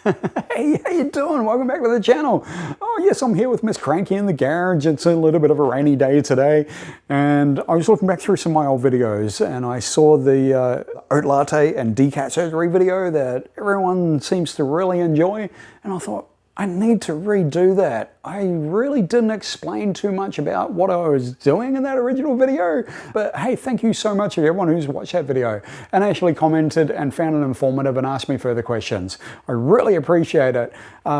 Hey, how you doing? Welcome back to the channel. Oh yes, I'm here with Miss Cranky in the garage. It's a little bit of a rainy day today, and I was looking back through some of my old videos, and I saw the OAT latte and DECAT surgery video that everyone seems to really enjoy, and I thought, I need to redo that. I really didn't explain too much about what I was doing in that original video, but hey, thank you so much to everyone who's watched that video and actually commented and found it informative and asked me further questions. I really appreciate it.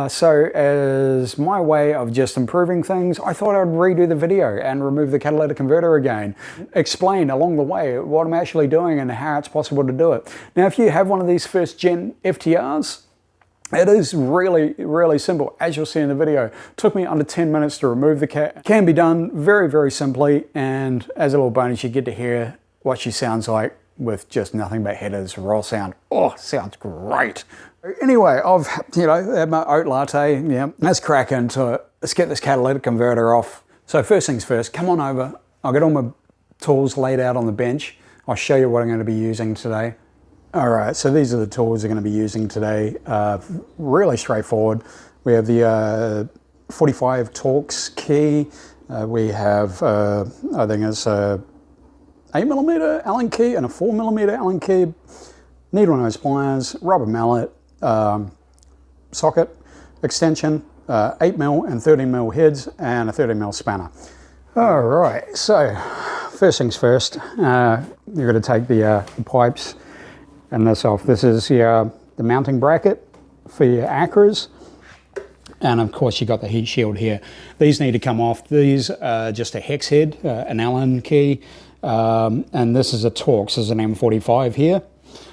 So as my way of just improving things, I thought I'd redo the video and remove the catalytic converter again. Explain along the way what I'm actually doing and how it's possible to do it. Now, if you have one of these first gen FTRs, it is really, really simple, as you'll see in the video. It took me under 10 minutes to remove the cat. Can be done very, very simply, and as a little bonus, you get to hear what she sounds like with just nothing but headers, raw sound. Oh, sounds great. Anyway, I've had my OAT latte. Yeah, let's crack into it. Let's get this catalytic converter off. So first things first, come on over. I'll get all my tools laid out on the bench. I'll show you what I'm going to be using today. All right, so these are the tools we're going to be using today. Really straightforward. We have the 45 Torx key. We have, I think it's a 8mm Allen key and a 4mm Allen key. Needle nose pliers, rubber mallet, socket extension, 8mm and 13mm heads, and a 13mm spanner. All right, so first things first, you're going to take the pipes and this off. This is the mounting bracket for your acras, and of course you got the heat shield here. These need to come off. These are just a hex head, an Allen key, and this is a Torx. This is an M45 here.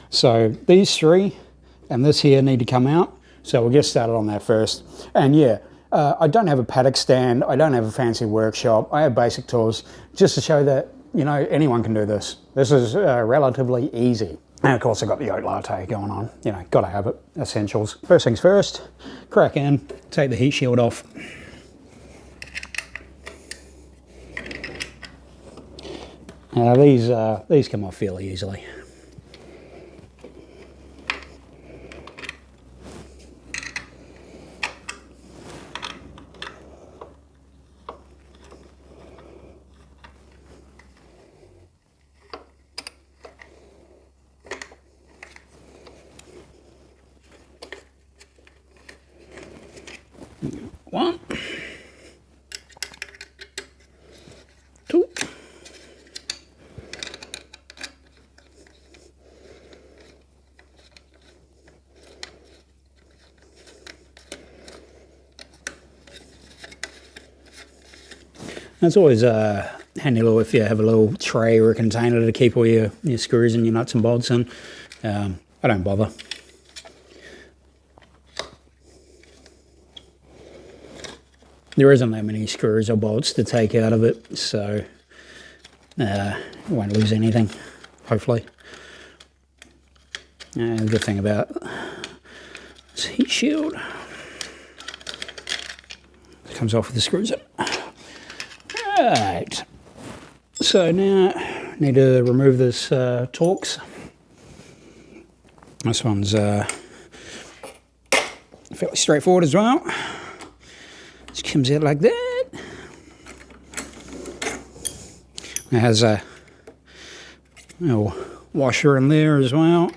So these three and this here need to come out. So we'll get started on that first. And yeah, I don't have a paddock stand. I don't have a fancy workshop. I have basic tools just to show that, you know, anyone can do this. This is relatively easy. And of course I've got the OAT latte going on, you know, gotta have it, essentials. First things first, crack in, take the heat shield off. Now these come off fairly easily. One, two, it's always handy little if you have a little tray or a container to keep all your screws and your nuts and bolts in. I don't bother. There isn't that many screws or bolts to take out of it, so you won't lose anything, hopefully. And the good thing about this heat shield, it comes off with the screws in. Right, so now I need to remove this Torx. This one's fairly straightforward as well. Just comes out like that. It has a little washer in there as well.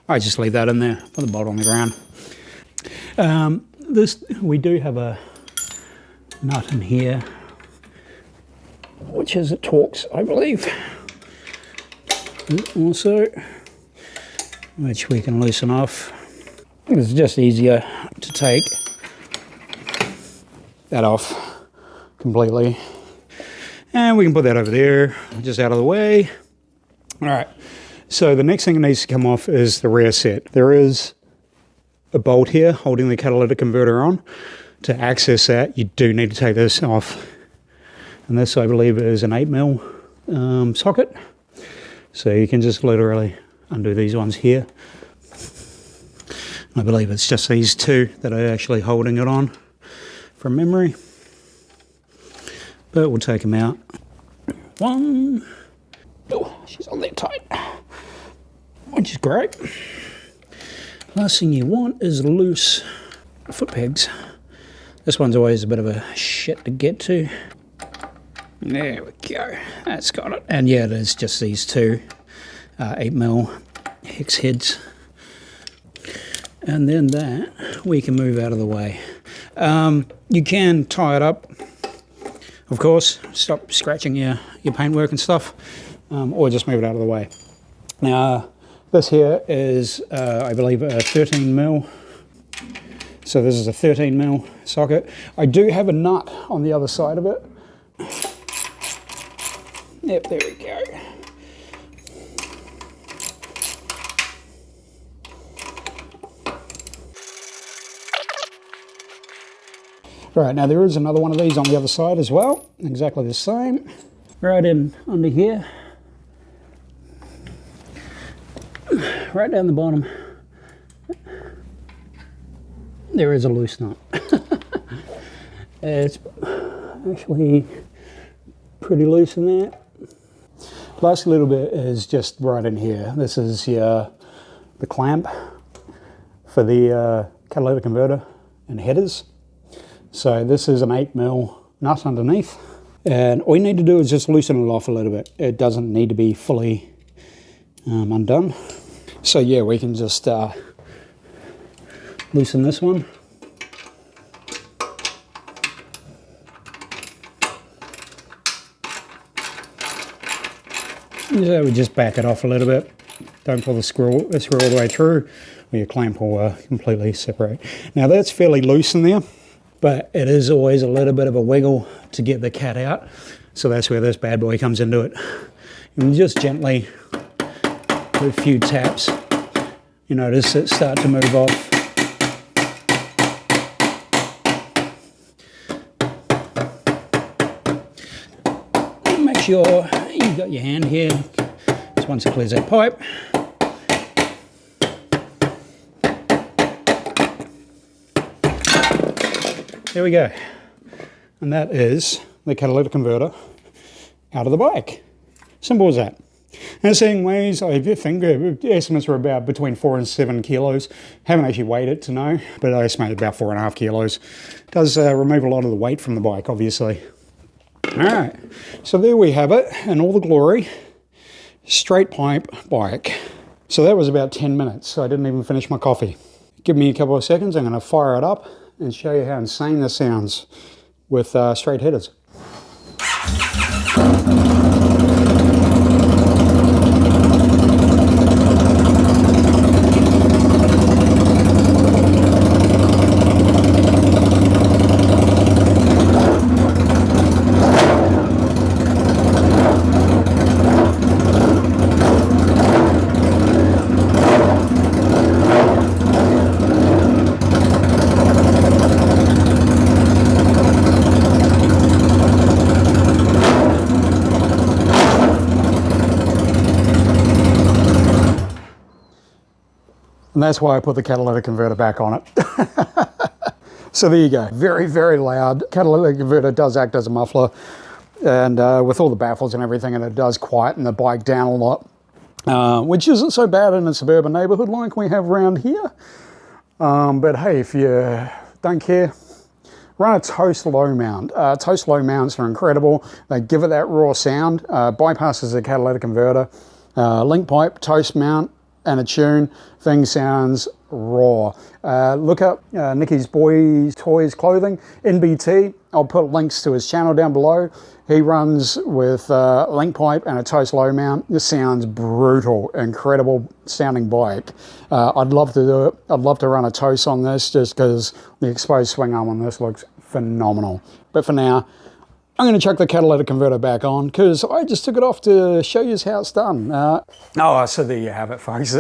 I just leave that in there, put the bolt on the ground. We do have a nut in here, which is a Torx, I believe. Also, which we can loosen off. It's just easier to take that off completely, and we can put that over there, just out of the way. All right, so the next thing that needs to come off is the rear set. There is a bolt here holding the catalytic converter on. To access that, you do need to take this off, and this, I believe, is an 8mm socket, so you can just literally undo these ones here. I believe it's just these two that are actually holding it on from memory, but we'll take them out. One, oh, she's on there tight, which is great. Last thing you want is loose foot pegs. This one's always a bit of a shit to get to. There we go, that's got it. And yeah, there's just these two 8mm hex heads. And then that we can move out of the way. You can tie it up, of course, stop scratching your paintwork and stuff, or just move it out of the way. Now, this here is, I believe, a 13mm. So this is a 13mm socket. I do have a nut on the other side of it. Yep, there we go. Right, now there is another one of these on the other side as well, exactly the same. Right in under here. Right down the bottom. There is a loose nut. It's actually pretty loose in there. Last little bit is just right in here. This is the clamp for the catalytic converter and headers. So this is an 8mm nut underneath. And all you need to do is just loosen it off a little bit. It doesn't need to be fully undone. So yeah, we can just loosen this one. So we just back it off a little bit. Don't pull the screw all the way through, or your clamp will completely separate. Now that's fairly loose in there, but it is always a little bit of a wiggle to get the cat out. So that's where this bad boy comes into it. And just gently, with a few taps, you notice it start to move off. Make sure you've got your hand here, just once it clears that pipe. There we go. And that is the catalytic converter out of the bike. Simple as that. And seeing weighs, I think estimates are about between 4 and 7 kilos. Haven't actually weighed it to know, but I estimate about 4.5 kilos. Does remove a lot of the weight from the bike, obviously. All right, so there we have it in all the glory. Straight pipe bike. So that was about 10 minutes. I didn't even finish my coffee. Give me a couple of seconds. I'm going to fire it up and show you how insane this sounds with straight headers. And that's why I put the catalytic converter back on it. So there you go. Very, very loud. Catalytic converter does act as a muffler. And with all the baffles and everything, and it does quieten the bike down a lot. Which isn't so bad in a suburban neighborhood like we have around here. But hey, if you don't care, run a toast low mount. Toast low mounts are incredible. They give it that raw sound. Bypasses the catalytic converter. Link pipe, toast mount, and a tune. Thing sounds raw. Look up Nicky's Boys Toys Clothing, NBT. I'll put links to his channel down below. He runs with link pipe and a toast low mount. This sounds brutal, incredible sounding bike. I'd love to do it. I'd love to run a toast on this just because the exposed swing arm on this looks phenomenal. But for now, I'm going to chuck the catalytic converter back on because I just took it off to show you how it's done. So there you have it, folks.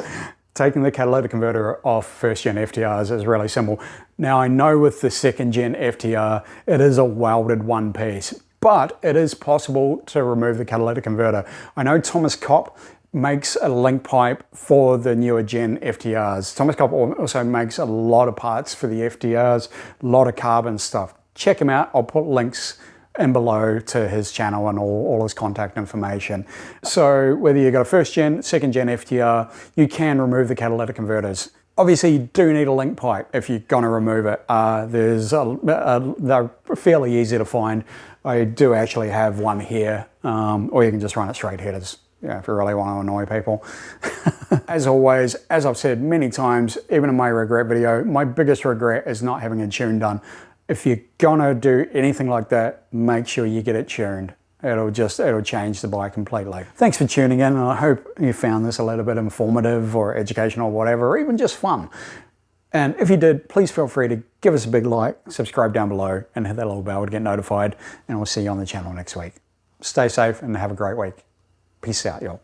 Taking the catalytic converter off first gen FTRs is really simple. Now I know with the second gen FTR, it is a welded one piece, but it is possible to remove the catalytic converter. I know Thomas Kopp makes a link pipe for the newer gen FTRs. Thomas Kopp also makes a lot of parts for the FTRs, a lot of carbon stuff. Check him out. I'll put links in below to his channel and all his contact information. So whether you got a first gen, second gen FTR, you can remove the catalytic converters. Obviously, you do need a link pipe if you're going to remove it. They're fairly easy to find. I do actually have one here, or you can just run it straight headers, if you really want to annoy people. As always, as I've said many times, even in my regret video, my biggest regret is not having a tune done. If you're gonna do anything like that, make sure you get it tuned. It'll change the bike completely. Thanks for tuning in, and I hope you found this a little bit informative or educational or whatever, or even just fun. And if you did, please feel free to give us a big like, subscribe down below, and hit that little bell to get notified, and we'll see you on the channel next week. Stay safe and have a great week. Peace out, y'all.